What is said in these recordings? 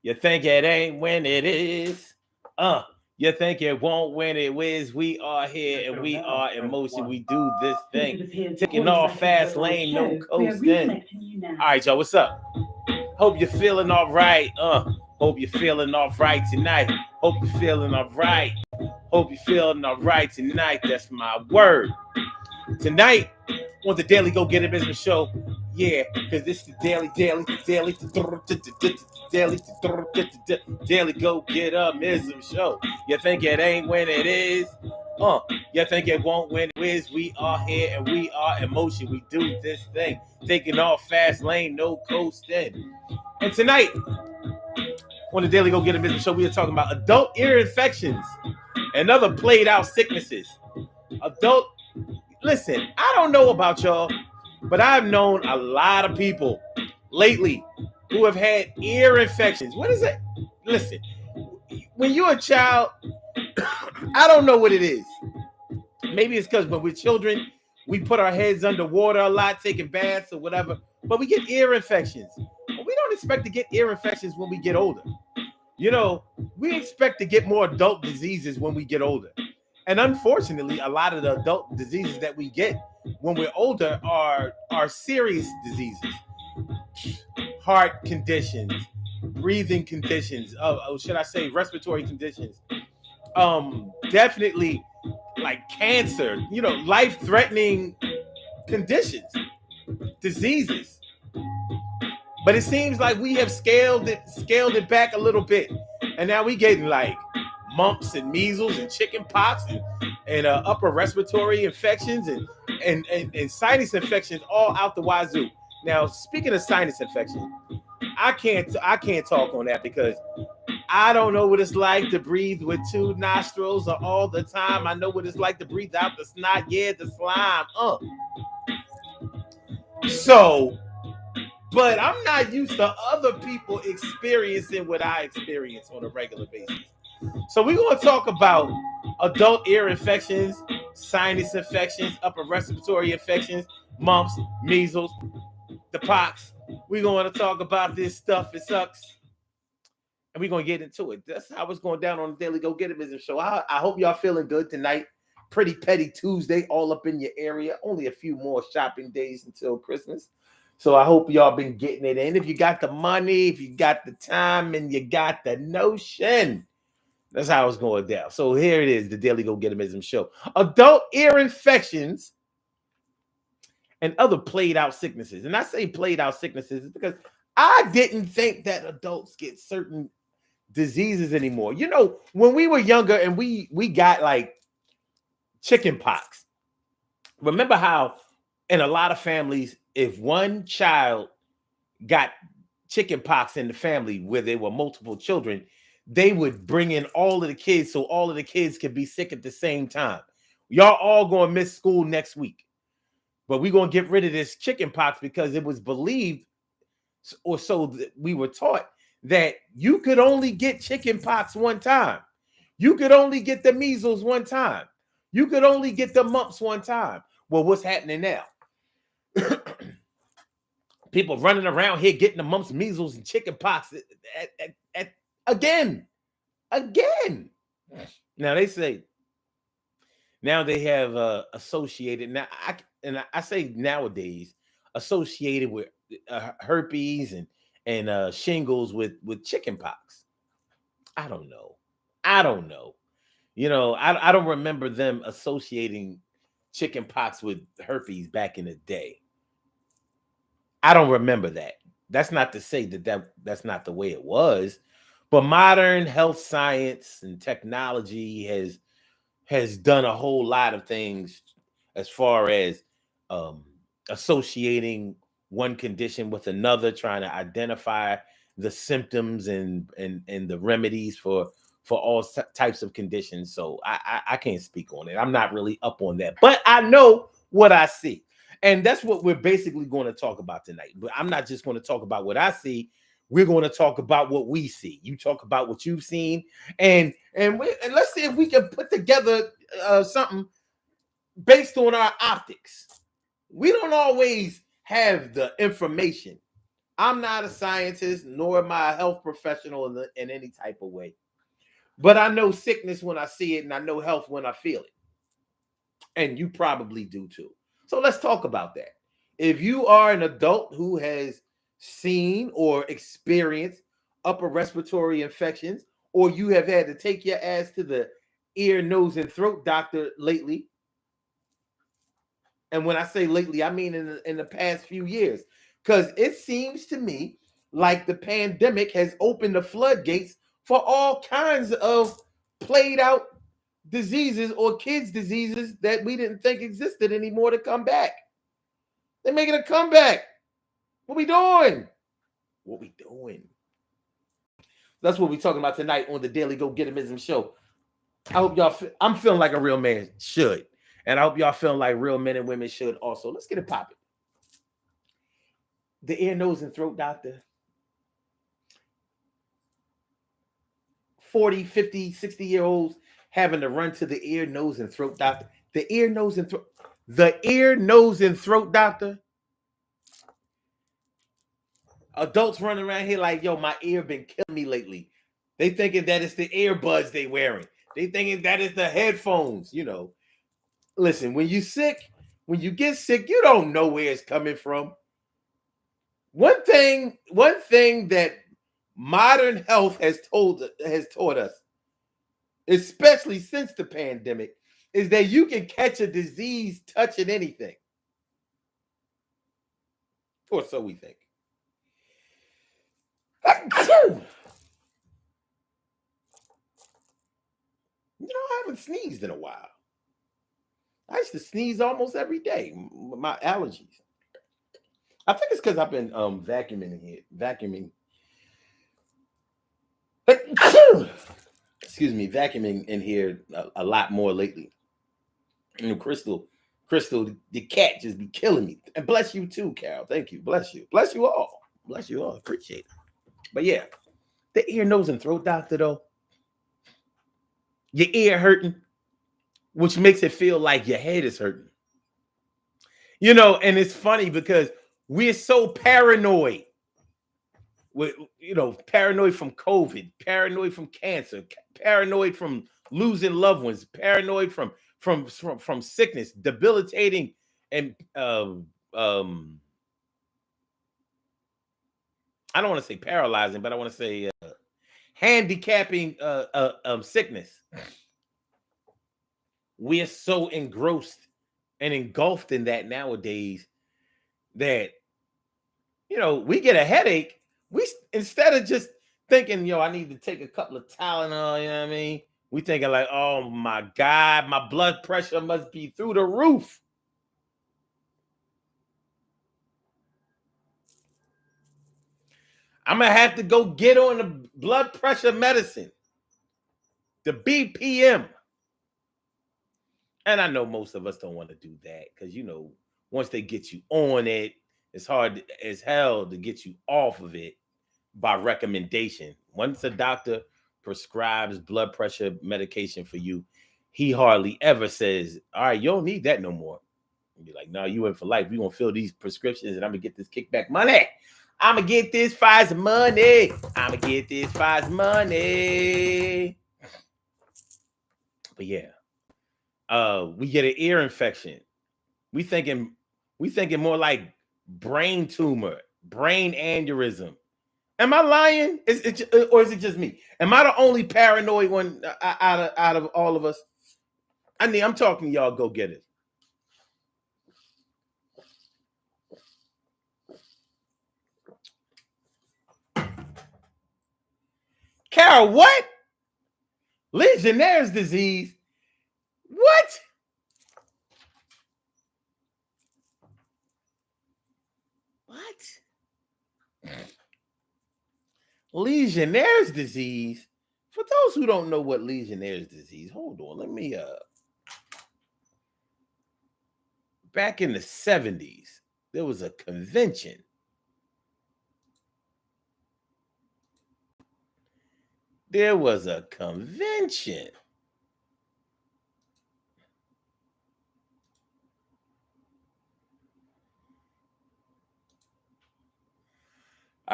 You think it ain't when it is. You think it won't when it is. We are here and we are in motion. We do this thing. Taking off fast lane, no coasting. All right, y'all, what's up? Hope you're feeling all right. Hope you're feeling all right tonight. Hope you're feeling all right. Hope you're feeling all right tonight. That's my word. Tonight on the Daily Go Get It Business Show. Yeah, because this is the Daily Go Get Up Business Show. You think it ain't when it is? You think it won't when it is? We are here and we are in motion. We do this thing. Taking off fast lane, no coasting. And tonight on the Daily Go Get It Business Show, we are talking about adult ear infections and other played out sicknesses. Listen, I don't know about y'all, but I've known a lot of people lately who have had ear infections. What is it? Listen, when you're a child, I don't know what it is. Maybe it's because when we're children, we put our heads underwater a lot, taking baths or whatever, but we get ear infections. But we don't expect to get ear infections when we get older. You know, we expect to get more adult diseases when we get older. And unfortunately, a lot of the adult diseases that we get when we're older are serious diseases. Heart conditions, breathing conditions, should I say respiratory conditions. Definitely like cancer, life-threatening conditions, diseases. But it seems like we have scaled it back a little bit. And now we getting like mumps and measles and chicken pox and upper respiratory infections and sinus infections all out the wazoo. Now, speaking of sinus infection, I can't talk on that because I don't know what it's like to breathe with two nostrils all the time. I know what it's like to breathe out the snot, the slime. So, but I'm not used to other people experiencing what I experience on a regular basis. So we're going to talk about adult ear infections, sinus infections, upper respiratory infections, mumps, measles, the pox. We're going to talk about this stuff. It sucks. And we're going to get into it. That's how it's going down on the Daily Go Get It Business Show. I hope y'all feeling good tonight. Pretty petty Tuesday all up in your area. Only a few more shopping days until Christmas. So I hope y'all been getting it in. If you got the money, if you got the time, and you got the notion, that's how it's going down. So here it is, the Daily Go Get It Business Show. Adult ear infections and other played out sicknesses. And I say played out sicknesses because I didn't think that adults get certain diseases anymore. You know, when we were younger and we got like chicken pox. Remember how in a lot of families, if one child got chicken pox in the family where there were multiple children, they would bring in all of the kids so all of the kids could be sick at the same time. Y'all all going to miss school next week. But we're going to get rid of this chicken pox because it was believed, or so we were taught, that you could only get chicken pox one time. You could only get the measles one time. You could only get the mumps one time. Well, what's happening now? People running around here getting the mumps, measles, and chicken pox again. Now they say, now they have associated, now I say nowadays, associated with herpes and shingles with chicken pox. I don't know. You know, I don't remember them associating chicken pox with herpes back in the day. I don't remember that. That's not to say that's not the way it was, but modern health science and technology has done a whole lot of things as far as associating one condition with another, trying to identify the symptoms and the remedies for all types of conditions. So I can't speak on it. I'm not really up on that, but I know what I see. And that's what we're basically going to talk about tonight. But I'm not just going to talk about what I see. We're going to talk about what we see. You talk about what you've seen, and let's see if we can put together something based on our optics. We don't always have the information I'm not a scientist, nor am I a health professional in any type of way. But I know sickness when I see it, and I know health when I feel it. And you probably do too. So let's talk about that. If you are an adult who has seen or experienced upper respiratory infections, or you have had to take your ass to the ear, nose, and throat doctor lately, and when I say lately, I mean in the past few years, because it seems to me like the pandemic has opened the floodgates for all kinds of played out diseases or kids' diseases that we didn't think existed anymore to come back. They're making a comeback. What we doing? What we doing? That's what we're talking about tonight on the Daily Go Getimism show. I hope y'all. I'm feeling like a real man should, and I hope y'all feeling like real men and women should also. Let's get it popping. The ear, nose, and throat doctor. 40, 50, 60-year-olds having to run to the ear, nose, and throat doctor. The ear, nose, and throat. The ear, nose, and throat doctor. Adults running around here like, yo, my ear been killing me lately. They thinking that it's the earbuds they wearing. They thinking that it's the headphones, you know. Listen, when you sick, when you get sick, you don't know where it's coming from. One thing that modern health has taught us, especially since the pandemic, is that you can catch a disease touching anything. Or so we think. You know, I haven't sneezed in a while. I used to sneeze almost every day. My allergies. I think it's because I've been vacuuming in here. Vacuuming. Excuse me, vacuuming in here a lot more lately. And Crystal, the cat just be killing me. And bless you too, Carol. Thank you. Bless you. Bless you all. Bless you all. Appreciate it. But yeah, the ear, nose, and throat doctor though. Your ear hurting, which makes it feel like your head is hurting. You know, and it's funny because we're so paranoid. Paranoid from COVID, paranoid from cancer, paranoid from losing loved ones, paranoid from sickness, debilitating and I don't want to say paralyzing, but I want to say handicapping sickness. We're so engrossed and engulfed in that nowadays that we get a headache. We instead of just thinking, I need to take a couple of Tylenol, you know what I mean? We thinking like, oh my God, my blood pressure must be through the roof. I'm gonna have to go get on the blood pressure medicine, the BPM. And I know most of us don't want to do that because once they get you on it, it's hard as hell to get you off of it by recommendation. Once a doctor prescribes blood pressure medication for you, he hardly ever says, all right, you don't need that no more. And you're like, no, you in for life. We gonna fill these prescriptions and I'm gonna get this kickback money. I'm gonna get this Pfizer money. I'm gonna get this Pfizer money. But yeah, we get an ear infection. We thinking more like brain tumor, brain aneurysm. Am I lying? Or is it just me? Am I the only paranoid one out of all of us? I'm talking y'all go get it. Carol, what? Legionnaire's disease? What? What? Legionnaire's disease? For those who don't know what Legionnaire's disease, hold on. Let me back in the 70s, there was a convention. There was a convention.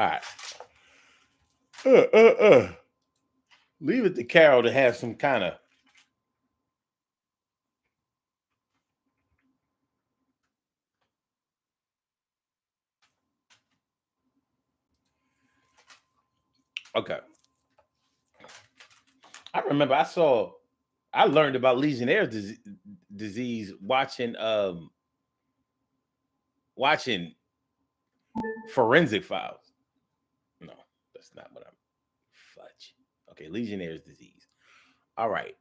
right. Uh, uh, uh. Leave it to Carol to have some kind of. Okay. I remember I learned about disease watching forensic files. No, that's not what I'm fudge. Okay, Legionnaire's disease. All right.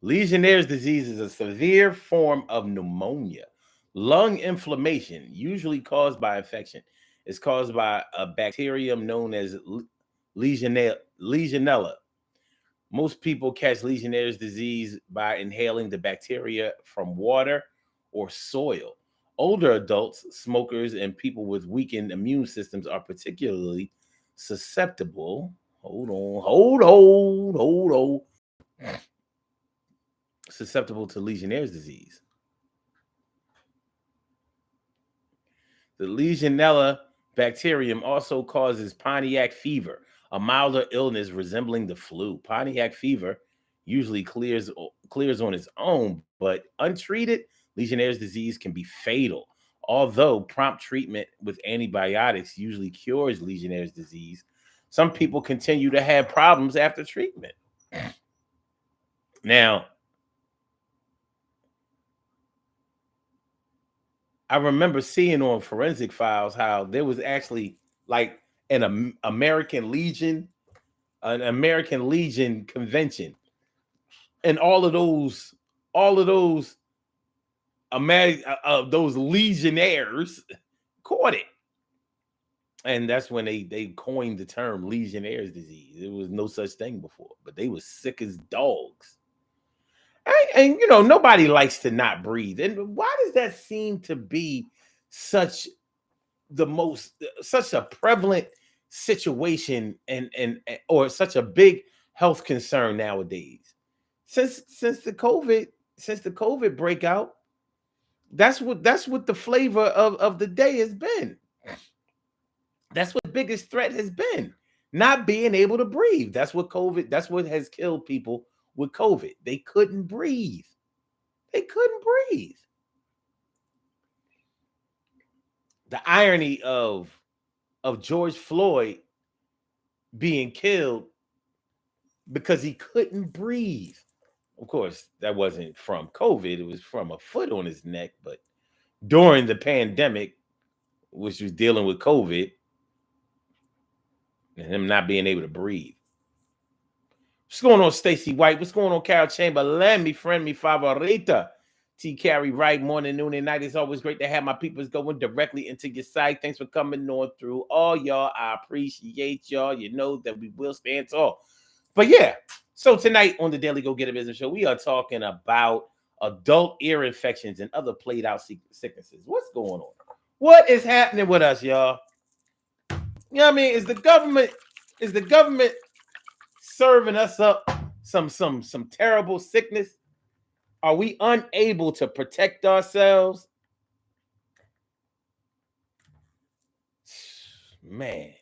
Legionnaire's disease is a severe form of pneumonia, lung inflammation, usually caused by infection. It's caused by a bacterium known as Legionella. Most people catch Legionnaire's disease by inhaling the bacteria from water or soil. Older adults, smokers, and people with weakened immune systems are particularly susceptible. Hold on. Susceptible to Legionnaire's disease. The Legionella bacterium also causes Pontiac fever, a milder illness resembling the flu. Pontiac fever usually clears on its own, but untreated, Legionnaire's disease can be fatal. Although prompt treatment with antibiotics usually cures Legionnaire's disease, some people continue to have problems after treatment. Now, I remember seeing on forensic files how there was actually like an American Legion convention, and all of those legionnaires caught it, and that's when they coined the term Legionnaire's disease. There was no such thing before, but they were sick as dogs. And nobody likes to not breathe. And why does that seem to be such such a prevalent situation and or such a big health concern nowadays? Since the COVID breakout, that's what the flavor of the day has been. That's what the biggest threat has been. Not being able to breathe. That's what has killed people with COVID. They couldn't breathe. They couldn't breathe. The irony of George Floyd being killed because he couldn't breathe. Of course, that wasn't from COVID, it was from a foot on his neck. But during the pandemic, which was dealing with COVID and him not being able to breathe. What's going on, Stacy White? What's going on, Carol Chamberlain? Me friend, me favorita. T. Carey Wright, morning, noon, and night. It's always great to have my peoples going directly into your site. Thanks for coming on through. All y'all, I appreciate y'all. You know that we will stand tall. But yeah, so tonight on the Daily Go Get a Business Show, we are talking about adult ear infections and other played out sicknesses. What's going on? What is happening with us, y'all? You know what I mean? Is the government serving us up some terrible sickness? Are we unable to protect ourselves? Man,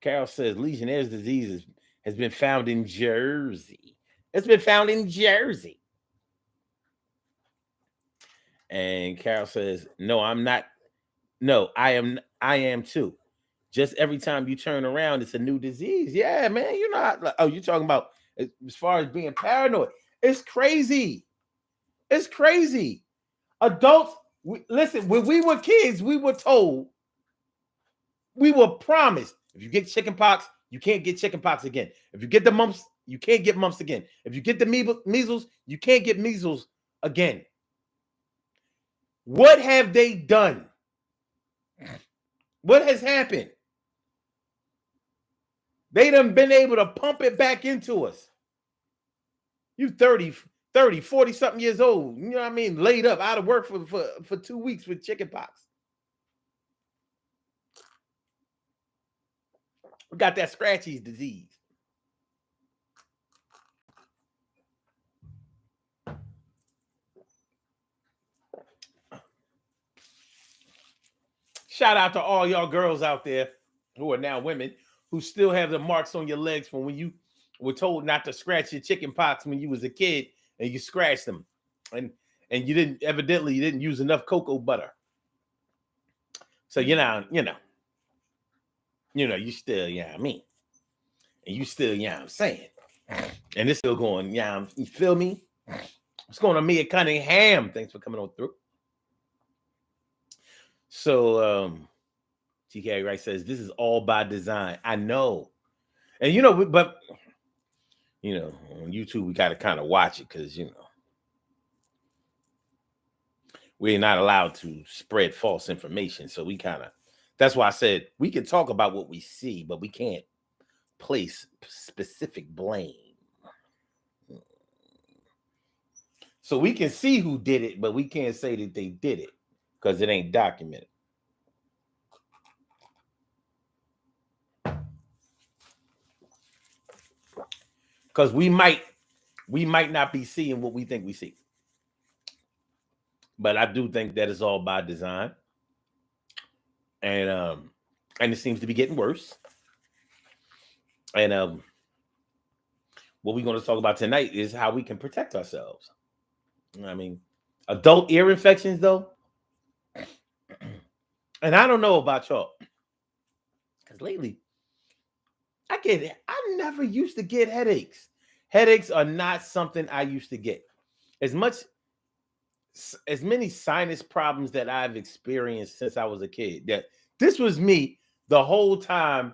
Carol says Legionnaire's disease has been found in Jersey. It's been found in Jersey. And Carol says, "No, I'm not. No, I am. I am too. Just every time you turn around, it's a new disease. Yeah, man. You're not. Oh, you're talking about as far as being paranoid. It's crazy. It's crazy. Adults, listen. When we were kids, we were told, we were promised, if you get chickenpox, you can't get chickenpox again. If you get the mumps, you can't get mumps again. If you get the measles, you can't get measles again. What have they done? What has happened? They done been able to pump it back into us. You 40 something years old, you know what I mean? Laid up, out of work for 2 weeks with chickenpox. We got that scratchy disease. Shout out to all y'all girls out there who are now women who still have the marks on your legs from when you were told not to scratch your chicken pox when you was a kid and you scratched them. And you didn't use enough cocoa butter. So you still, I mean. And you still, I'm saying. And it's still going, you feel me? What's going on, Mia Cunningham? Thanks for coming on through. So TK Wright says, this is all by design. I know. And but on YouTube, we got to kind of watch it because, we're not allowed to spread false information. So that's why I said we can talk about what we see, but we can't place specific blame. So we can see who did it, but we can't say that they did it because it ain't documented. Because we might not be seeing what we think we see. But I do think that is all by design. And it seems to be getting worse. And what we're going to talk about tonight is how we can protect ourselves. I mean, adult ear infections, though. And I don't know about y'all. Because lately, I never used to get headaches. Headaches are not something I used to get. As many sinus problems that I've experienced since I was a kid. That this was me the whole time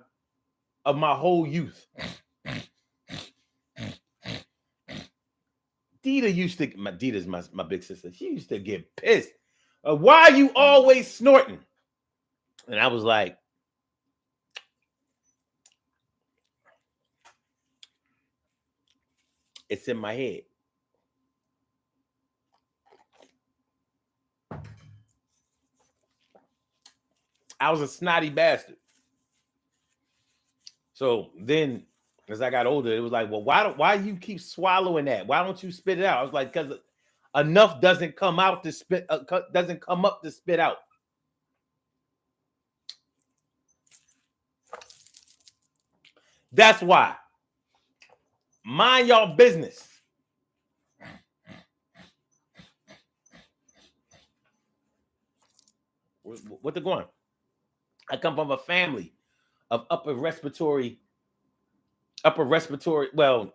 of my whole youth. Dita's my big sister. She used to get pissed. Why are you always snorting? And I was like, it's in my head. I was a snotty bastard. So then, as I got older, it was like, well, why do you keep swallowing that? Why don't you spit it out? I was like, because enough doesn't come out to spit, doesn't come up to spit out. That's why. Mind y'all business. What they're going? I come from a family of upper respiratory, well,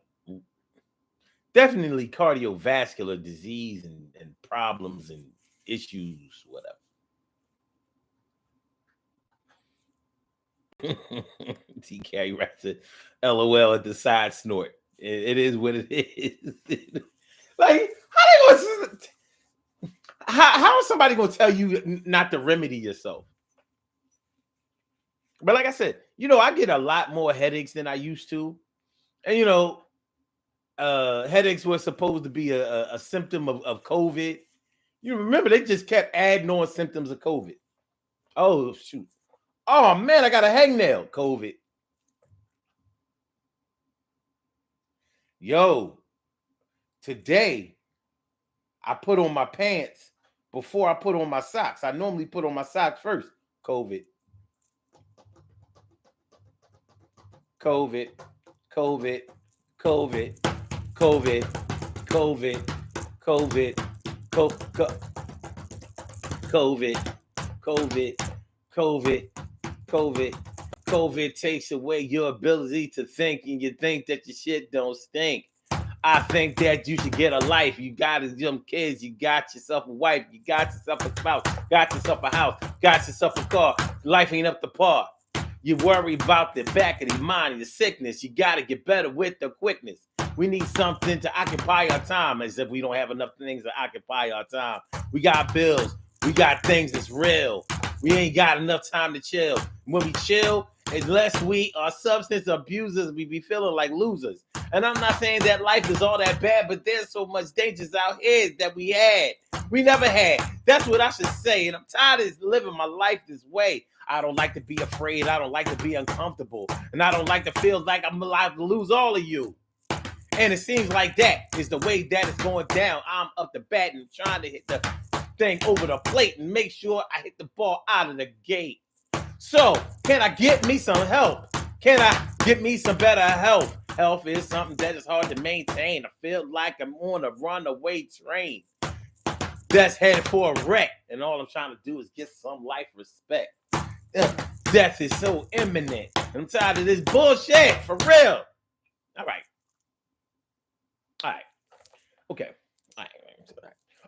definitely cardiovascular disease and problems and issues, whatever. TK writes it, LOL at the side snort. It is what it is. Like, how is somebody going to tell you not to remedy yourself? But like I said, I get a lot more headaches than I used to. And, headaches were supposed to be a symptom of COVID. You remember, they just kept adding on symptoms of COVID. Oh, shoot. Oh, man, I got a hangnail. COVID. Yo, today, I put on my pants before I put on my socks. I normally put on my socks first. COVID. COVID, COVID, COVID, COVID, COVID, COVID, COVID, COVID, COVID, COVID. COVID takes away your ability to think, and you think that your shit don't stink. I think that you should get a life. You got some kids. You got yourself a wife. You got yourself a spouse. Got yourself a house. Got yourself a car. Life ain't up to par. You worry about the back of the mind and the sickness. You got to get better with the quickness. We need something to occupy our time, as if we don't have enough things to occupy our time. We got bills. We got things that's real. We ain't got enough time to chill. When we chill, unless we are substance abusers, we be feeling like losers. And I'm not saying that life is all that bad, but there's so much dangers out here that we never had. That's what I should say. And I'm tired of living my life this way. I don't like to be afraid. I don't like to be uncomfortable. And I don't like to feel like I'm alive to lose all of you. And it seems like that is the way that is going down. I'm up the bat and trying to hit the thing over the plate and make sure I hit the ball out of the gate. So, can I get me some help? Can I get me some better health? Health is something that is hard to maintain. I feel like I'm on a runaway train that's headed for a wreck. And all I'm trying to do is get some life respect. Death is so imminent. I'm tired of this bullshit, for real. All right. Okay. All right.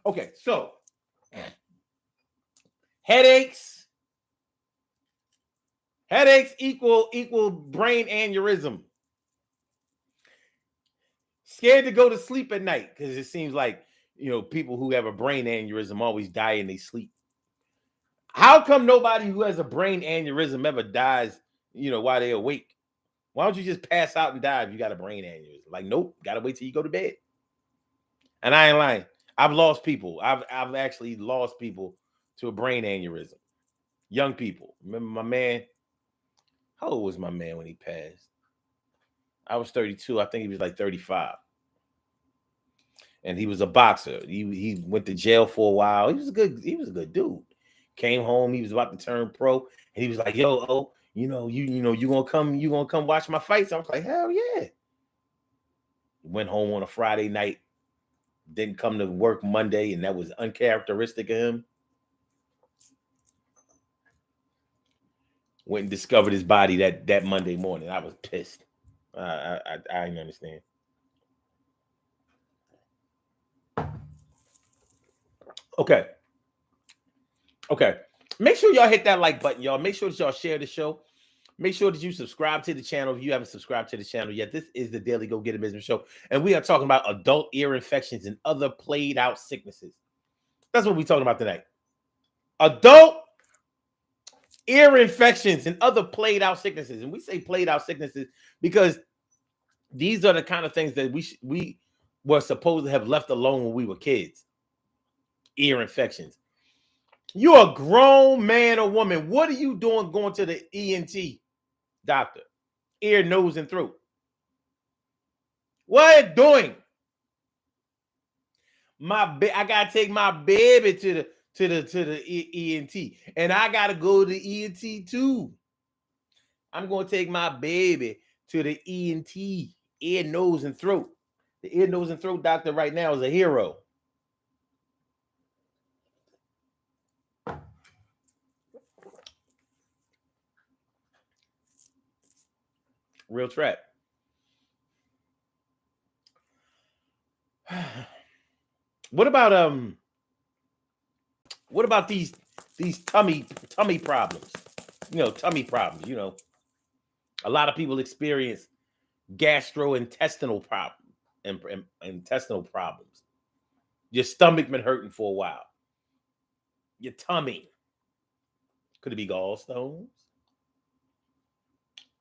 Okay, so headaches equal brain aneurysm. Scared to go to sleep at night because it seems like, people who have a brain aneurysm always die in their sleep. How come nobody who has a brain aneurysm ever dies, while they're awake? Why don't you just pass out and die if you got a brain aneurysm? Like, nope, gotta wait till you go to bed. And I ain't lying. I've lost people. I've actually lost people to a brain aneurysm. Young people. Remember my man? How old was my man when he passed? I was 32. I think he was like 35. And he was a boxer. He went to jail for a while. He was a good dude. Came home, he was about to turn pro, and he was like, "Yo, you gonna come watch my fights?" I was like, "Hell yeah!" Went home on a Friday night, didn't come to work Monday, and that was uncharacteristic of him. Went and discovered his body that Monday morning. I was pissed. I didn't understand. Okay. Make sure y'all hit that like button, y'all. Make sure that y'all share the show. Make sure that you subscribe to the channel if you haven't subscribed to the channel yet. This is the Daily Go Get It Business Show, and we are talking about adult ear infections and other played out sicknesses. That's what we're talking about tonight. Adult ear infections and other played out sicknesses. And we say played out sicknesses because these are the kind of things that we were supposed to have left alone when we were kids. Ear infections. You're a grown man or woman. What are you doing going to the ENT doctor? Ear, nose, and throat. What are you doing? I gotta take my baby to the ENT, and I gotta go to the ENT too. I'm gonna take my baby to the ENT, ear, nose, and throat. The ear, nose, and throat doctor right now is a hero. Real trap. What about these tummy problems? Tummy problems. A lot of people experience gastrointestinal intestinal problems. Your stomach been hurting for a while. Your tummy. Could it be gallstones?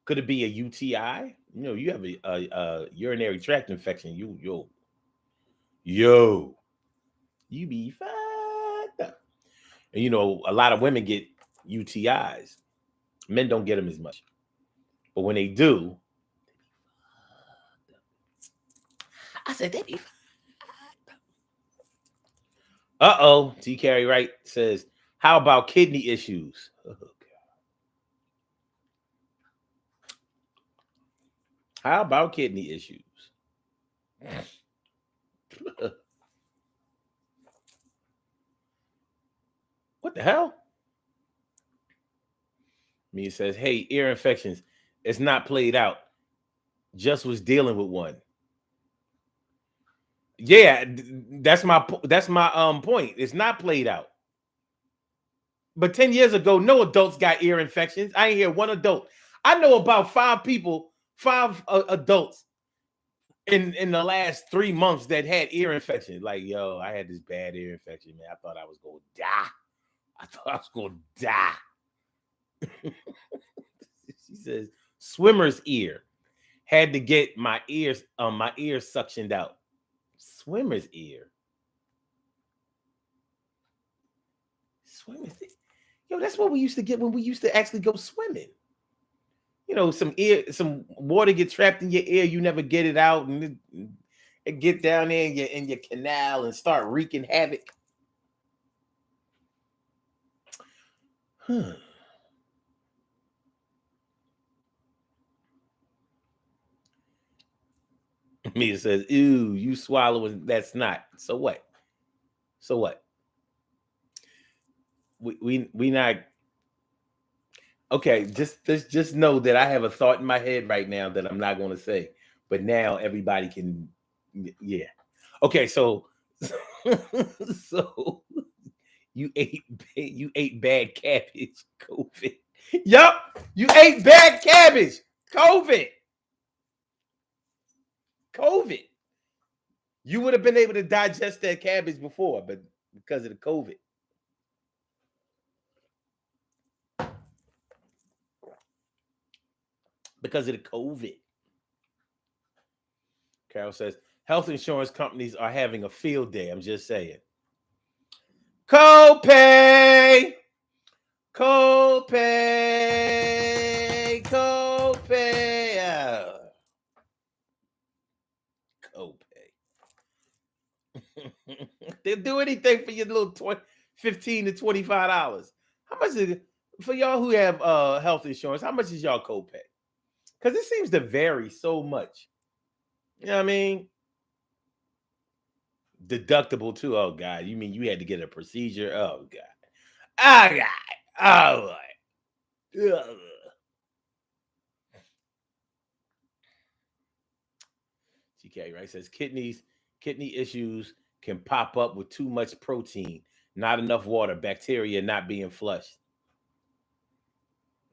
Could it be a UTI? You have a urinary tract infection. You be fucked up. And a lot of women get UTIs. Men don't get them as much. But when they do, I said they be fucked up. T. Carey Wright says, how about kidney issues? How about kidney issues? What the hell? Me says, hey, ear infections. It's not played out. Just was dealing with one. Yeah, that's my point. It's not played out. But 10 years ago, no adults got ear infections. I ain't hear one adult. I know about 5 adults in the last 3 months that had ear infections. Like, yo, I had this bad ear infection, man. I thought I was going to die. She says, swimmer's ear. Had to get my ears suctioned out. Swimmer's ear. Swimmer's ear. Yo, that's what we used to get when we used to actually go swimming. Some water get trapped in your ear, you never get it out, and it get down there in your canal and start wreaking havoc. Mia says, "Ew, you swallowing that's not." So what? So what? We not okay. Just know that I have a thought in my head right now that I'm not going to say, but now everybody can. Yeah. Okay. So so you ate bad cabbage. COVID. Yup. You ate bad cabbage. COVID. COVID. You would have been able to digest that cabbage before, but because of the COVID. Because of the COVID. Carol says, health insurance companies are having a field day. I'm just saying. Copay! Copay! Copay! Copay. They'll do anything for your little 15 to $25. How much is it for y'all who have health insurance? How much is y'all copay? Because it seems to vary so much. You know what I mean? Deductible too. Oh God, you mean you had to get a procedure? Oh God. Oh God. Oh boy. TK right says kidney issues can pop up with too much protein, not enough water, bacteria not being flushed.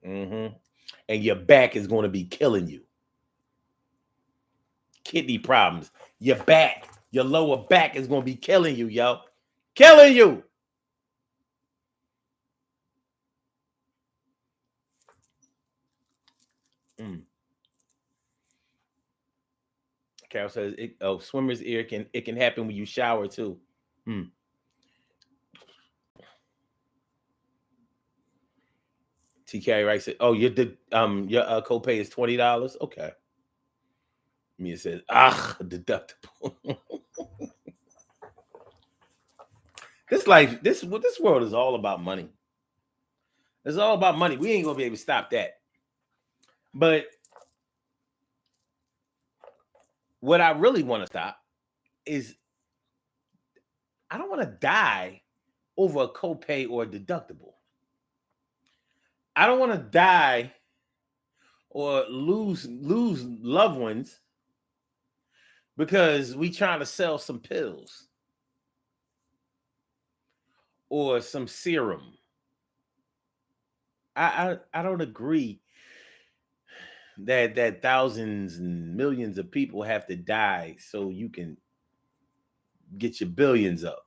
And your back is going to be killing you. Kidney problems. Your back, your lower back is going to be killing you, yo. Killing you. Carol says, swimmer's ear can happen when you shower too. TK right said, "Oh, your copay is $20. Okay." Mia says, deductible. This world is all about money. It's all about money. We ain't gonna be able to stop that. But what I really want to stop is I don't want to die over a copay or a deductible. I don't want to die or lose loved ones because we trying to sell some pills or some serum. I don't agree that thousands and millions of people have to die so you can get your billions up.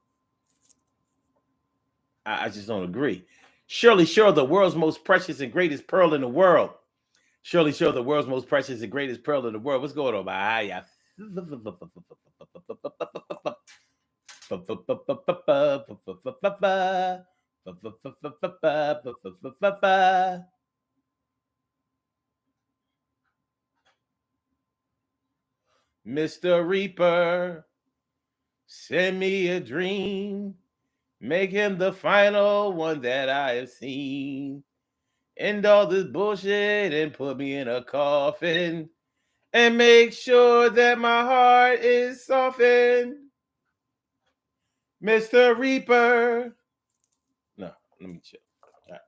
I just don't agree. Surely, the world's most precious and greatest pearl in the world. Surely, the world's most precious and greatest pearl in the world. What's going on? Mr. Reaper, send me a dream. Make him the final one that I have seen. End all this bullshit and put me in a coffin. And make sure that my heart is softened. Mr. Reaper. No, let me chill. Right.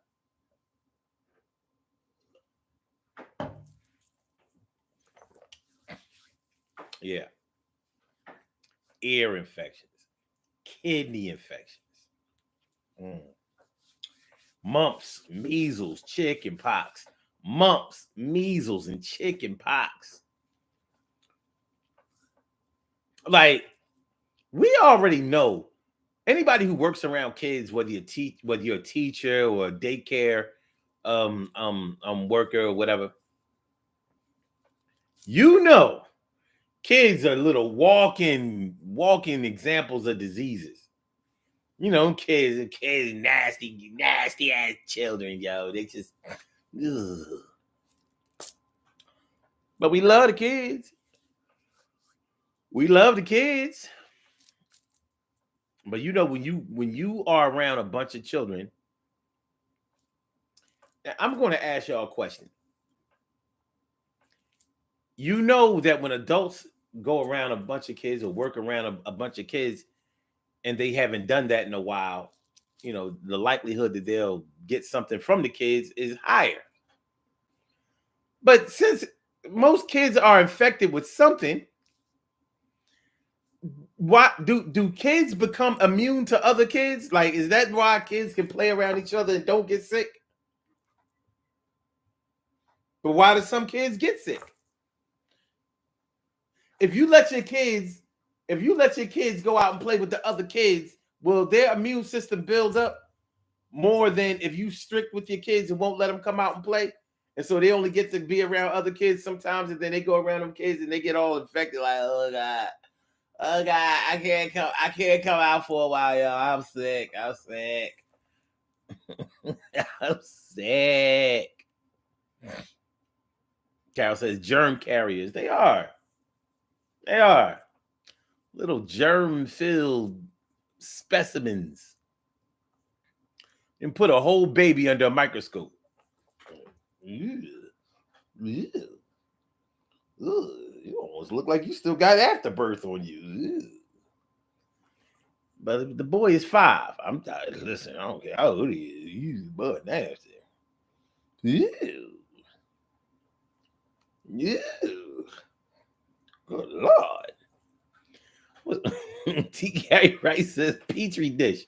Yeah. Ear infections, kidney infections, mumps, measles, chicken pox. Mumps, measles, and chicken pox. Like, we already know. Anybody who works around kids, whether you're a teacher or a daycare worker or whatever, you know, kids are little walking examples of diseases. You know, kids, nasty ass children, yo. They just, ugh. But we love the kids. We love the kids. But you know, when you are around a bunch of children I'm going to ask y'all a question. You know that when adults go around a bunch of kids or work around a bunch of kids and they haven't done that in a while, the likelihood that they'll get something from the kids is higher. But since most kids are infected with something, why do kids become immune to other kids? Like, is that why kids can play around each other and don't get sick? But why do some kids get sick? If you let your kids, go out and play with the other kids, will their immune system build up more than if you strict with your kids and won't let them come out and play? And so they only get to be around other kids sometimes, and then they go around them kids and they get all infected, like, oh God, I can't come out for a while, yo. I'm sick. I'm sick. Carol says germ carriers. They are. Little germ-filled specimens. And put a whole baby under a microscope. Ew. Ew. Ugh. You almost look like you still got afterbirth on you. Ew. But the boy is 5. I'm tired. Listen, I don't care how old he is. He's butt nasty. Ew. Ew. Good Lord. TK Wright says Petri dish.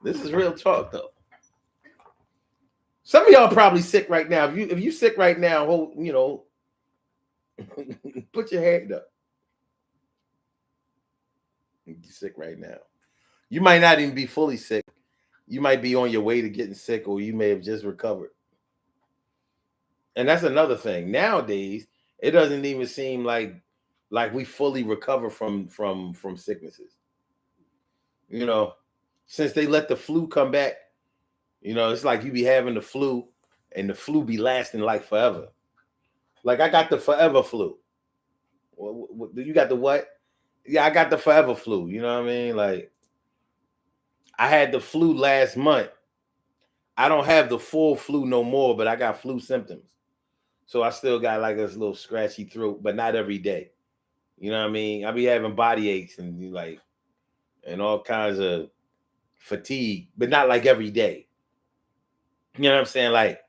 This is real talk, though. Some of y'all probably sick right now. If you sick right now, put your hand up. You're sick right now. You might not even be fully sick. You might be on your way to getting sick, or you may have just recovered. And that's another thing. Nowadays, it doesn't even seem like we fully recover from sicknesses. Since they let the flu come back, it's like you be having the flu, and the flu be lasting like forever. Like, I got the forever flu. You got the what? Yeah, I got the forever flu. You know what I mean? Like, I had the flu last month. I don't have the full flu no more, but I got flu symptoms. So I still got like this little scratchy throat, but not every day. You know what I mean? I be having body aches and all kinds of fatigue, but not like every day. You know what I'm saying? Like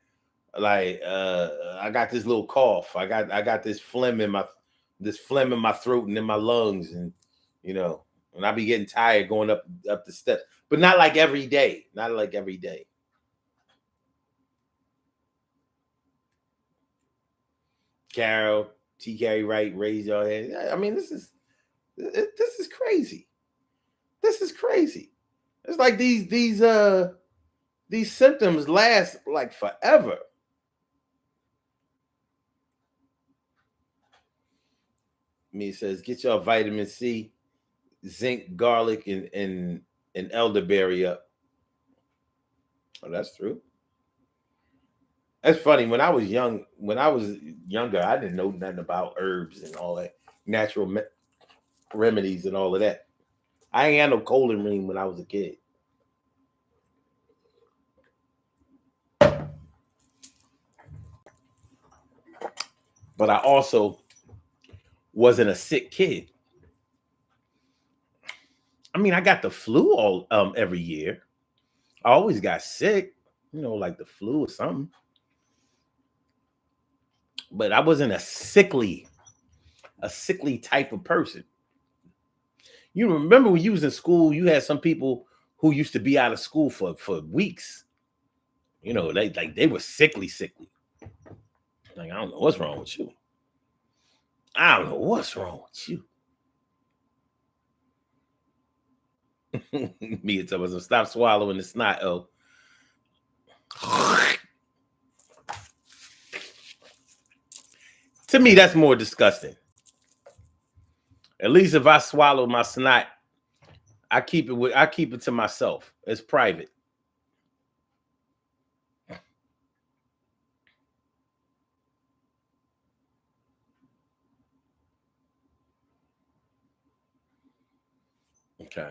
I got this little cough. I got this phlegm in my throat and in my lungs, and and I be getting tired going up the steps, but not like every day. Not like every day. Carol, TK Wright, raise your hand. I mean, this is crazy. This is crazy. It's like these symptoms last like forever. Me says, get your vitamin C, zinc, garlic, and elderberry up. Oh, that's true. That's funny. When I was younger, I didn't know nothing about herbs and all that natural remedies and all of that. I ain't had no colon ring when I was a kid. But I also wasn't a sick kid. I mean, I got the flu all every year. I always got sick, like the flu or something. But I wasn't a sickly type of person. You remember when you was in school, you had some people who used to be out of school for weeks. They were sickly. Like, I don't know what's wrong with you. I don't know what's wrong with you. Me and someone, stop swallowing the snot. Oh. To me, that's more disgusting. At least if I swallow my snot, I keep it to myself. It's private. Okay.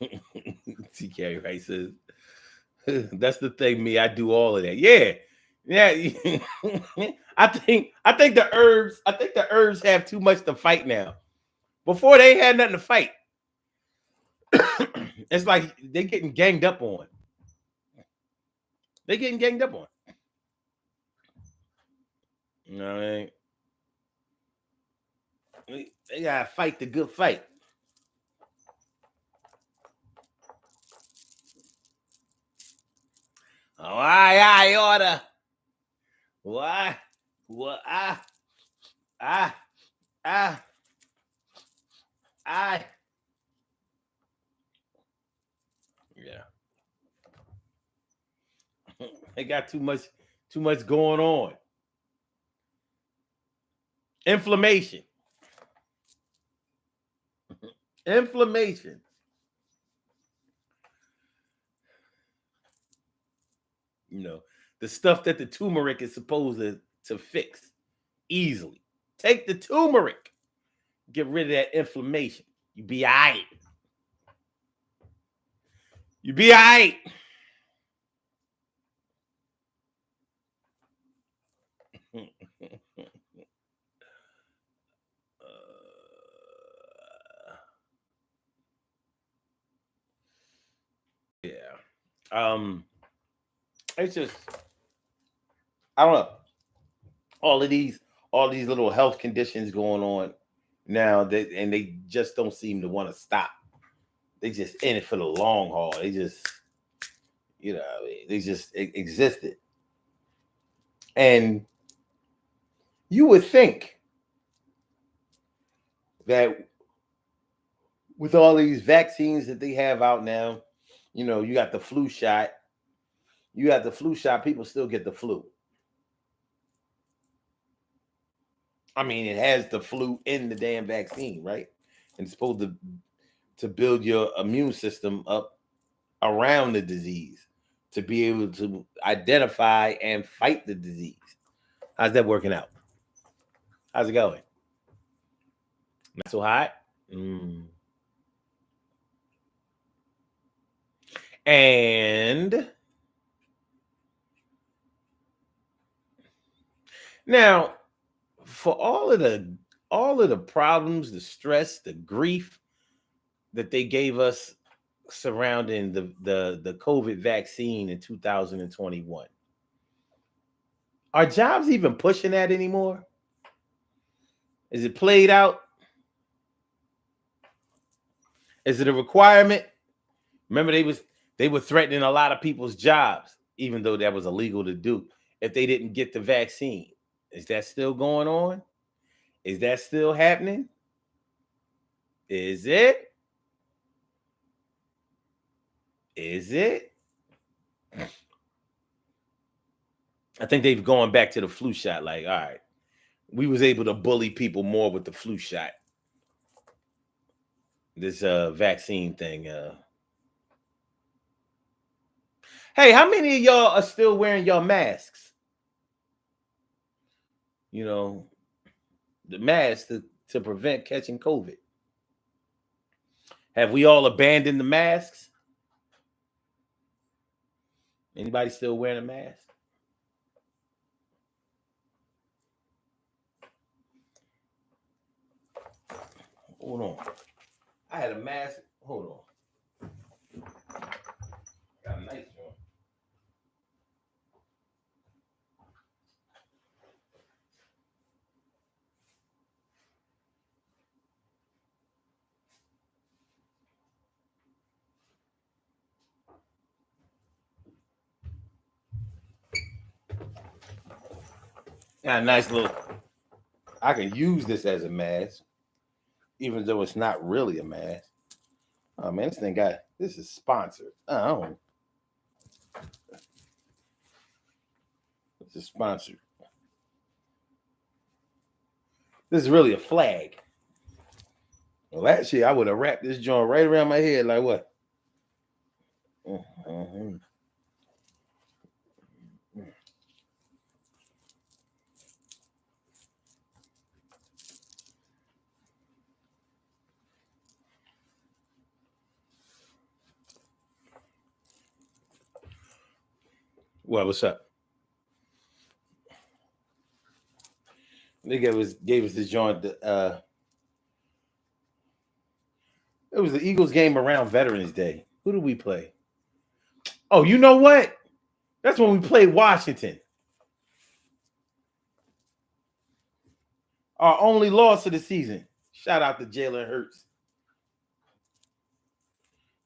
TK Right says, that's the thing, me. I do all of that. Yeah. Yeah. I think the herbs have too much to fight now. Before they had nothing to fight. It's like they're getting ganged up on. They're getting ganged up on. You know what I mean? They gotta fight the good fight. Oh, I order. Why? What? Ah, ah, I. Yeah. They got too much going on. Inflammation. Inflammation. You know, the stuff that the turmeric is supposed to fix easily. Take the turmeric. Get rid of that inflammation. You be all right. You be all right. Yeah. It's just I don't know. All of these little health conditions going on now that and they just don't seem to want to stop. They just in it for the long haul. They just they just existed. And you would think that with all these vaccines that they have out now, you got the flu shot. You got the flu shot, people still get the flu. I mean, it has the flu in the damn vaccine, right? And it's supposed to build your immune system up around the disease to be able to identify and fight the disease. How's that working out? How's it going? Not so hot? Mm. And now, for all of the problems, the stress, the grief that they gave us surrounding the COVID vaccine in 2021, are jobs even pushing that anymore? Is it played out? Is it a requirement? Remember, they were threatening a lot of people's jobs, even though that was illegal to do if they didn't get the vaccine. Is that still going on? Is that still happening? Is it? Is it? I think they've gone back to the flu shot. Like, all right, we was able to bully people more with the flu shot. This vaccine thing. Hey, how many of y'all are still wearing your masks? You know, the mask to prevent catching COVID. Have we all abandoned the masks? Anybody still wearing a mask? Hold on. I had a mask. Hold on. Got a nice one. Got a nice little. I can use this as a mask, even though it's not really a mask. Oh man, this is sponsored. Oh, this is sponsored. This is really a flag. Well, last year I would have wrapped this joint right around my head like what? Mm-hmm. Well, what's up? They gave us this joint. It was the Eagles game around Veterans Day. Who did we play? Oh, you know what? That's when we played Washington. Our only loss of the season. Shout out to Jalen Hurts.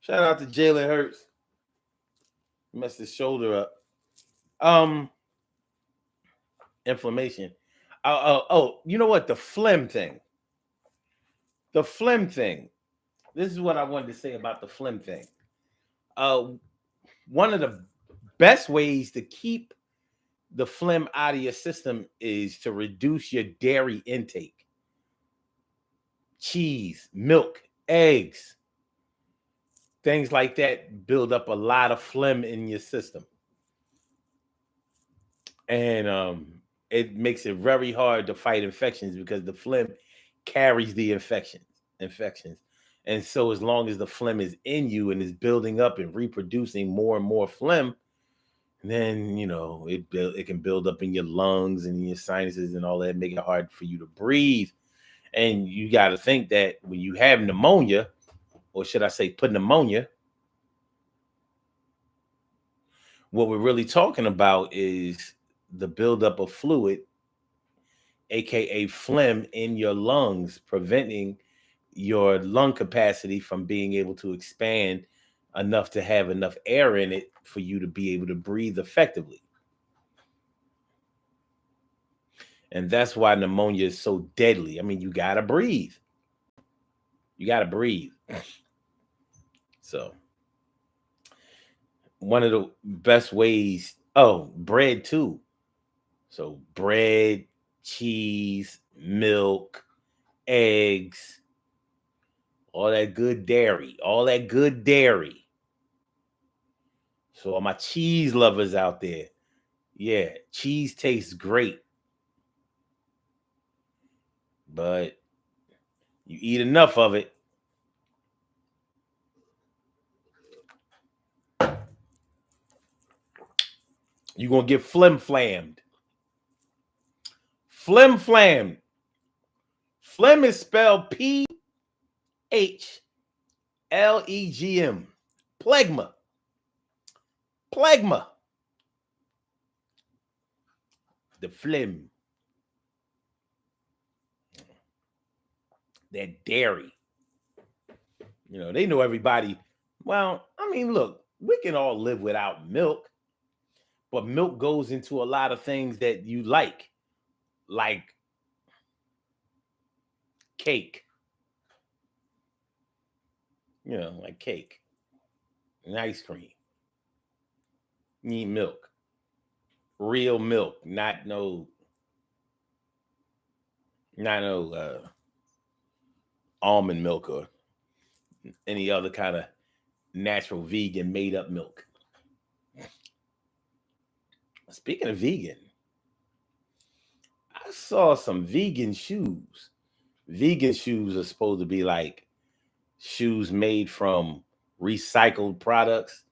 Shout out to Jalen Hurts. Messed his shoulder up. Inflammation. Oh, you know what? The phlegm thing. The phlegm thing. This is what I wanted to say about the phlegm thing. One of the best ways to keep the phlegm out of your system is to reduce your dairy intake. Cheese, milk, eggs, things like that build up a lot of phlegm in your system. And it makes it very hard to fight infections because the phlegm carries the infections. And so as long as the phlegm is in you and is building up and reproducing more and more phlegm, then it can build up in your lungs and in your sinuses and all that, make it hard for you to breathe. And you got to think that when you have pneumonia, or should I say pneumonia, what we're really talking about is the buildup of fluid, aka phlegm, in your lungs, preventing your lung capacity from being able to expand enough to have enough air in it for you to be able to breathe effectively. And that's why pneumonia is so deadly. I mean, you got to breathe. You got to breathe. So one of the best ways, bread too. So bread, cheese, milk, eggs, all that good dairy. So all my cheese lovers out there, yeah, cheese tastes great. But you eat enough of it, you're going to get flim-flammed. Flim-flammed. Phlegm is spelled P-H-L-E-G-M. Plegma. The phlegm. That dairy. They know everybody. Well, I mean, look, we can all live without milk, but milk goes into a lot of things that you like cake. Like cake and ice cream. You need milk. Real milk, not no almond milk or any other kind of natural vegan made up milk. Speaking of vegan, I saw some vegan shoes. Vegan shoes are supposed to be like shoes made from recycled products,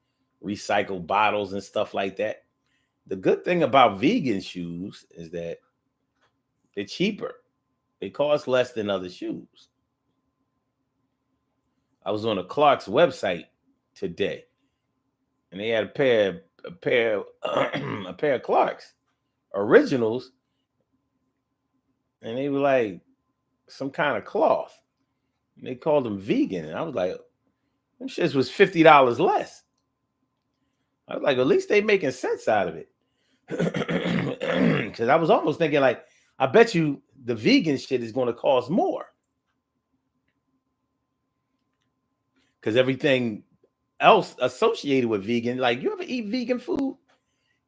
recycled bottles and stuff like that. The good thing about vegan shoes is that they're cheaper. They cost less than other shoes. I was on a Clark's website today, and they had a pair of Clark's originals, and they were like some kind of cloth. And they called them vegan, and I was like, them shits was $50 less. I was like, at least they making sense out of it. Because I was almost thinking, like, I bet you the vegan shit is going to cost more. Because everything else associated with vegan, like, you ever eat vegan food?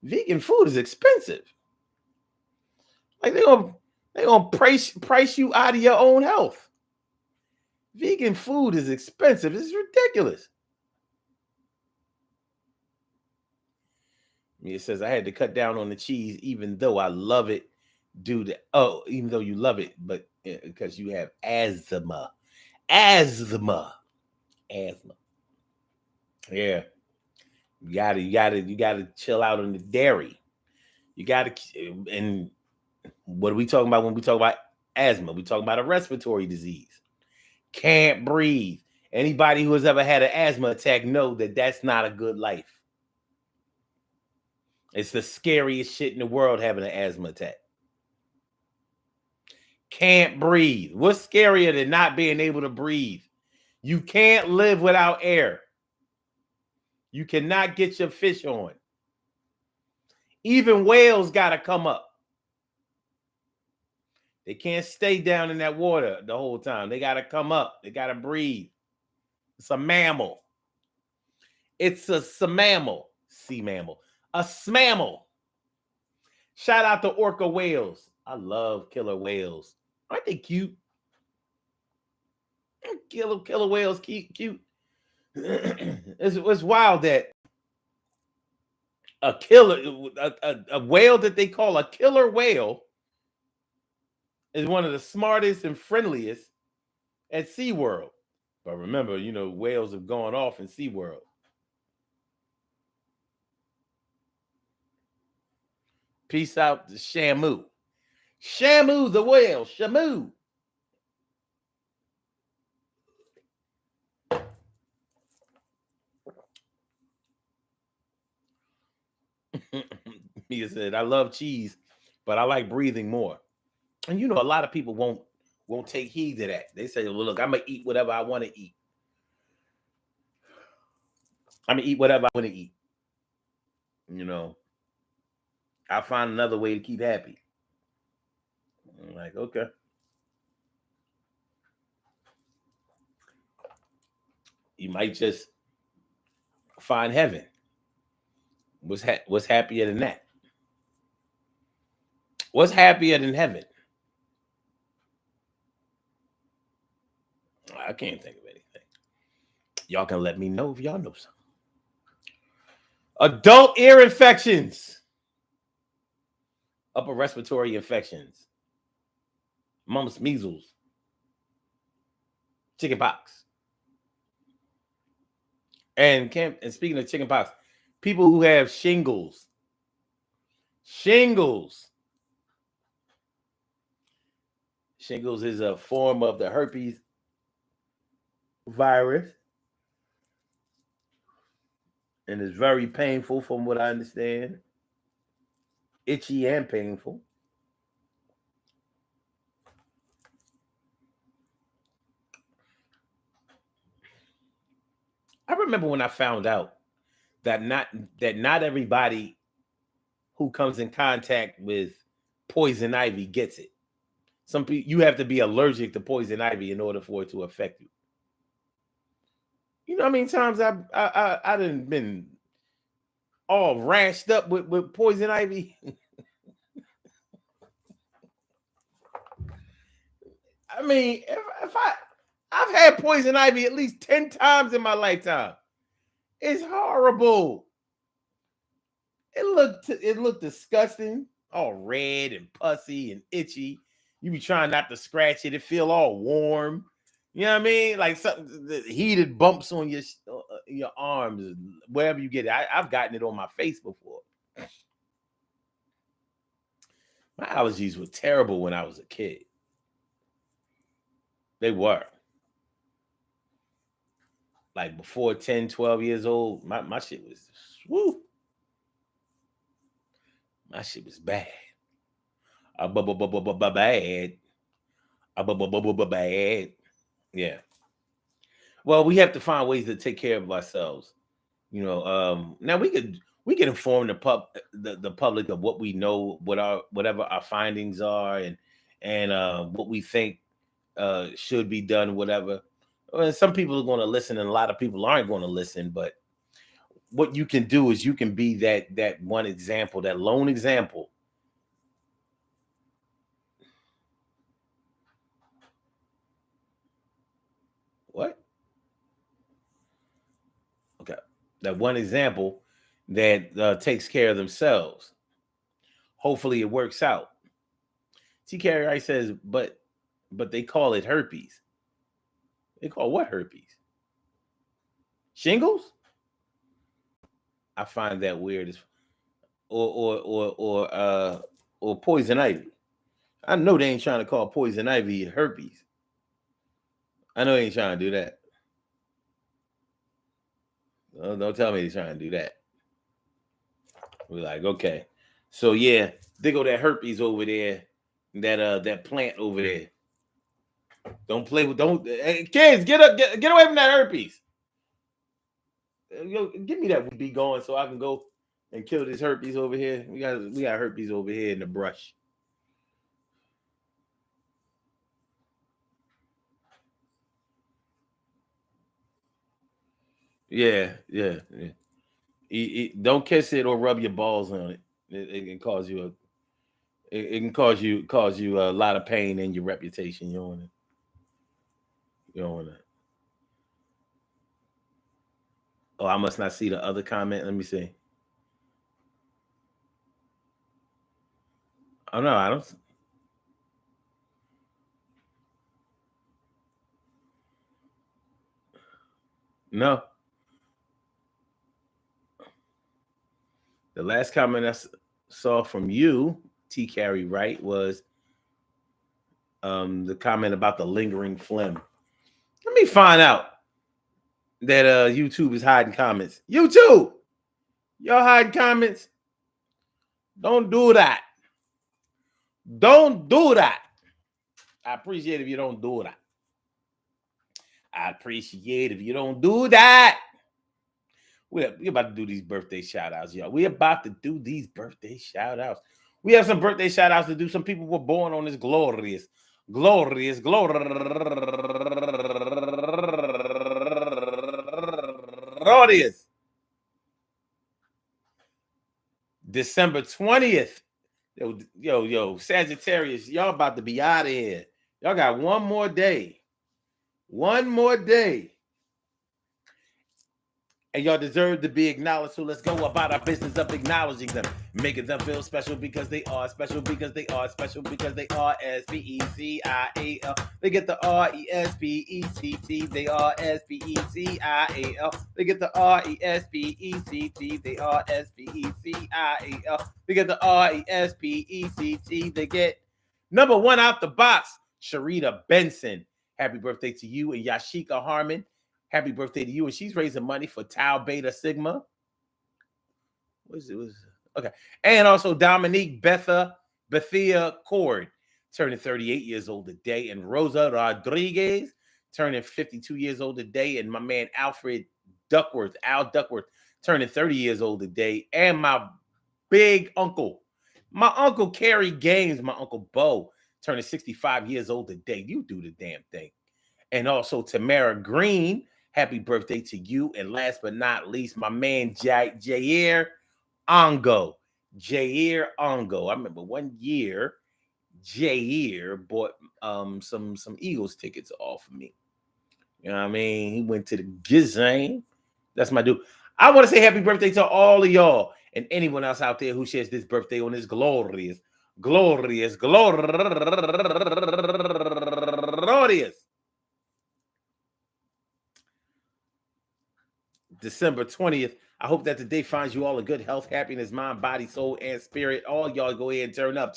Vegan food is expensive. Like, they're gonna price you out of your own health. Vegan food is expensive. It's ridiculous. It says I had to cut down on the cheese, even though I love it. Even though you love it, but because you have asthma. Yeah. You gotta chill out on the dairy. You gotta, and what are we talking about when we talk about asthma? We talk about a respiratory disease. Can't breathe. Anybody who has ever had an asthma attack know that that's not a good life. It's the scariest shit in the world having an asthma attack. Can't breathe. What's scarier than not being able to breathe? You can't live without air. You cannot get your fish on. Even whales got to come up. They can't stay down in that water the whole time. They got to come up. They got to breathe. It's a mammal. It's a mammal. Sea mammal. A smammal. Shout out to orca whales. I love killer whales. Aren't they cute? Killer whales cute. It's wild that a whale that they call a killer whale is one of the smartest and friendliest at SeaWorld. But remember, whales have gone off in SeaWorld. Peace out to Shamu. Shamu the whale. Shamu. Mia said, I love cheese, but I like breathing more. And a lot of people won't take heed to that. They say, well, look, I'm gonna eat whatever I want to eat. I'm gonna eat whatever I want to eat. I'll find another way to keep happy. I'm like, okay. You might just find heaven. What's happier than that? What's happier than heaven? I can't think of anything. Y'all can let me know if y'all know something. Adult ear infections. Upper respiratory infections. Mumps, measles. Chickenpox. And speaking of chickenpox, people who have shingles. Shingles is a form of the herpes virus. And it's very painful from what I understand. Itchy and painful. I remember when I found out that not everybody who comes in contact with poison ivy gets it. Some people, you have to be allergic to poison ivy in order for it to affect you. You know how many times I done been all rashed up with poison ivy? I mean, if I've had poison ivy at least 10 times in my lifetime. It's horrible. It looked disgusting, all red and pussy and itchy. You be trying not to scratch it. It feel all warm. You know what I mean? Like something, the heated bumps on your arms, wherever you get it. I've gotten it on my face before. My allergies were terrible when I was a kid. They were. Like before 10, 12 years old, my shit was, woo. My shit was bad. Bad. Bad. Yeah. Well, we have to find ways to take care of ourselves. Now we can inform the public of what we know, whatever our findings are, and what we think should be done, whatever. Well, some people are going to listen, and a lot of people aren't going to listen. But what you can do is you can be that one example, that lone example. What? Okay, that one example that takes care of themselves. Hopefully, it works out. T. Carey Rice says, but they call it herpes. They call what herpes? Shingles? I find that weird. Or poison ivy. I know they ain't trying to call poison ivy herpes. I know they ain't trying to do that. Don't tell me they're trying to do that. We're like, okay. So yeah, they go that herpes over there, that plant over there. Don't play with hey, kids, get away from that herpes. Yo, give me that be going so I can go and kill this herpes over here. We got herpes over here in the brush. Yeah. Don't kiss it or rub your balls on it. It can cause you it can cause you a lot of pain in your reputation. You don't want to. Oh, I must not see the other comment. Let me see. Oh no, I don't. No, the last comment saw from you, T. Carey Wright, was the comment about the lingering phlegm. Let me find out that YouTube is hiding comments. YouTube, y'all hiding comments. Don't do that. Don't do that. I appreciate if you don't do that. I appreciate if you don't do that. We're about to do these birthday shout outs, y'all. We're about to do these birthday shout outs. We have some birthday shout outs to do. Some people were born on this glorious December 20th. Yo, Sagittarius, y'all about to be out of here. Y'all got one more day. One more day. And y'all deserve to be acknowledged. So let's go about our business of acknowledging them, making them feel special because they are special because they are special because they are SPECIAL. They get the RESPECT. They are SPECIAL. They get the RESPECT. They are SPECIAL. They get the RESPECT. They get number one out the box, Sharita Benson. Happy birthday to you and Yashika Harmon. Happy birthday to you. And she's raising money for Tau Beta Sigma. Okay. And also Dominique Bethia Cord, turning 38 years old today. And Rosa Rodriguez, turning 52 years old today. And my man Al Duckworth, turning 30 years old today. And my big uncle, my uncle Kerry Gaines, my uncle Bo, turning 65 years old today. You do the damn thing. And also Tamara Green, happy birthday to you. And last but not least, my man Jair Ongo. Jair Ongo. I remember one year Jair bought some Eagles tickets off of me. You know what I mean? He went to the Gizane. That's my dude. I want to say happy birthday to all of y'all and anyone else out there who shares this birthday on this glorious December 20th. I hope that the day finds you all in good health, happiness, mind, body, soul, and spirit. All y'all go ahead and turn up.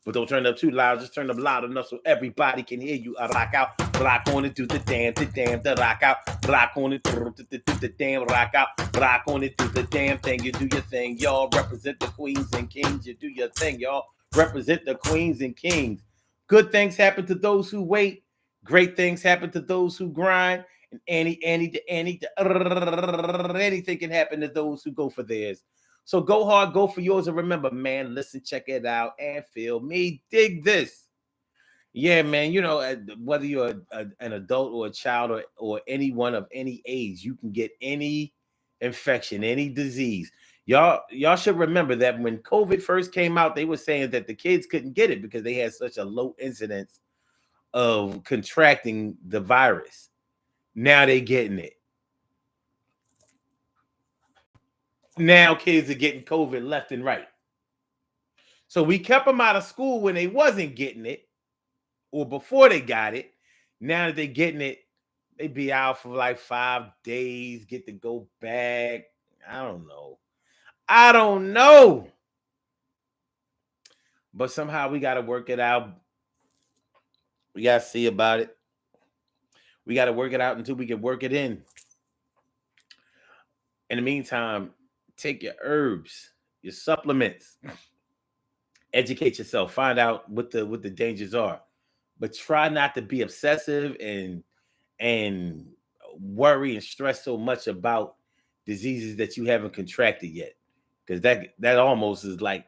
But don't turn up too loud. Just turn up loud enough so everybody can hear you. Rock out, rock on it, do the damn, the rock out, rock on it, do the damn, rock out, rock on it, do the damn thing. You do your thing, y'all. Represent the queens and kings. You do your thing, y'all. Represent the queens and kings. Good things happen to those who wait. Great things happen to those who grind. And anything can happen to those who go for theirs. So go hard, go for yours, and remember, man, listen, check it out, and feel me. Dig this. Yeah, man, whether you're an adult or a child or anyone of any age, you can get any infection, any disease. Y'all should remember that when COVID first came out, they were saying that the kids couldn't get it because they had such a low incidence of contracting the virus. Now they getting it. Now kids are getting COVID left and right. So we kept them out of school when they wasn't getting it or before they got it. Now that they're getting it, they be out for like 5 days, get to go back. I don't know. I don't know. But somehow we got to work it out. We got to see about it. We got to work it out until we can work it in. In the meantime, take your herbs, your supplements, educate yourself, find out what the dangers are. But try not to be obsessive and worry and stress so much about diseases that you haven't contracted yet. Because that almost is like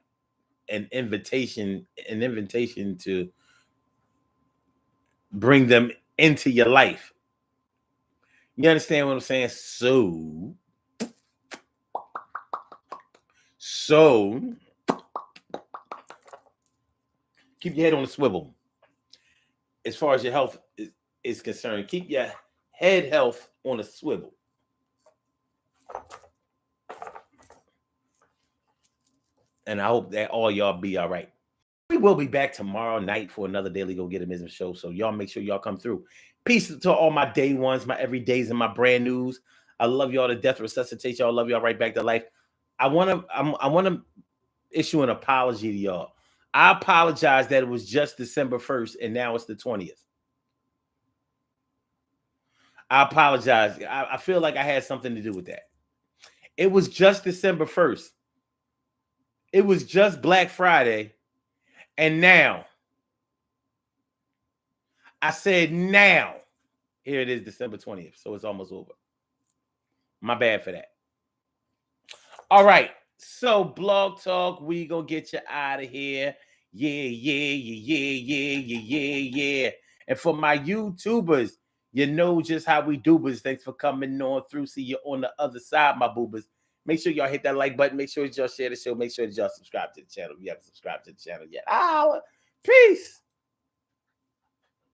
an invitation to bring them into your life. You understand what I'm saying? So keep your head on the swivel. As far as your health is concerned, keep your head health on a swivel. And I hope that all y'all be all right. We will be back tomorrow night for another Daily Go Get It show. So y'all make sure y'all come through. Peace to all my day ones, my everydays, and my brand news. I love y'all to death. Resuscitate y'all. Love y'all right back to life. I want to issue an apology to y'all. I apologize that it was just December 1st and now it's the 20th. I apologize. I feel like I had something to do with that. It was just December 1st. It was just Black Friday. And now, I said now, here it is, December 20th. So it's almost over. My bad for that. All right. So Blog Talk, we gonna get you out of here. Yeah. And for my YouTubers, you know just how we do, but thanks for coming on through. See you on the other side, my boobers. Make sure y'all hit that like button. Make sure y'all share the show. Make sure that y'all subscribe to the channel if you haven't subscribed to the channel yet. Peace.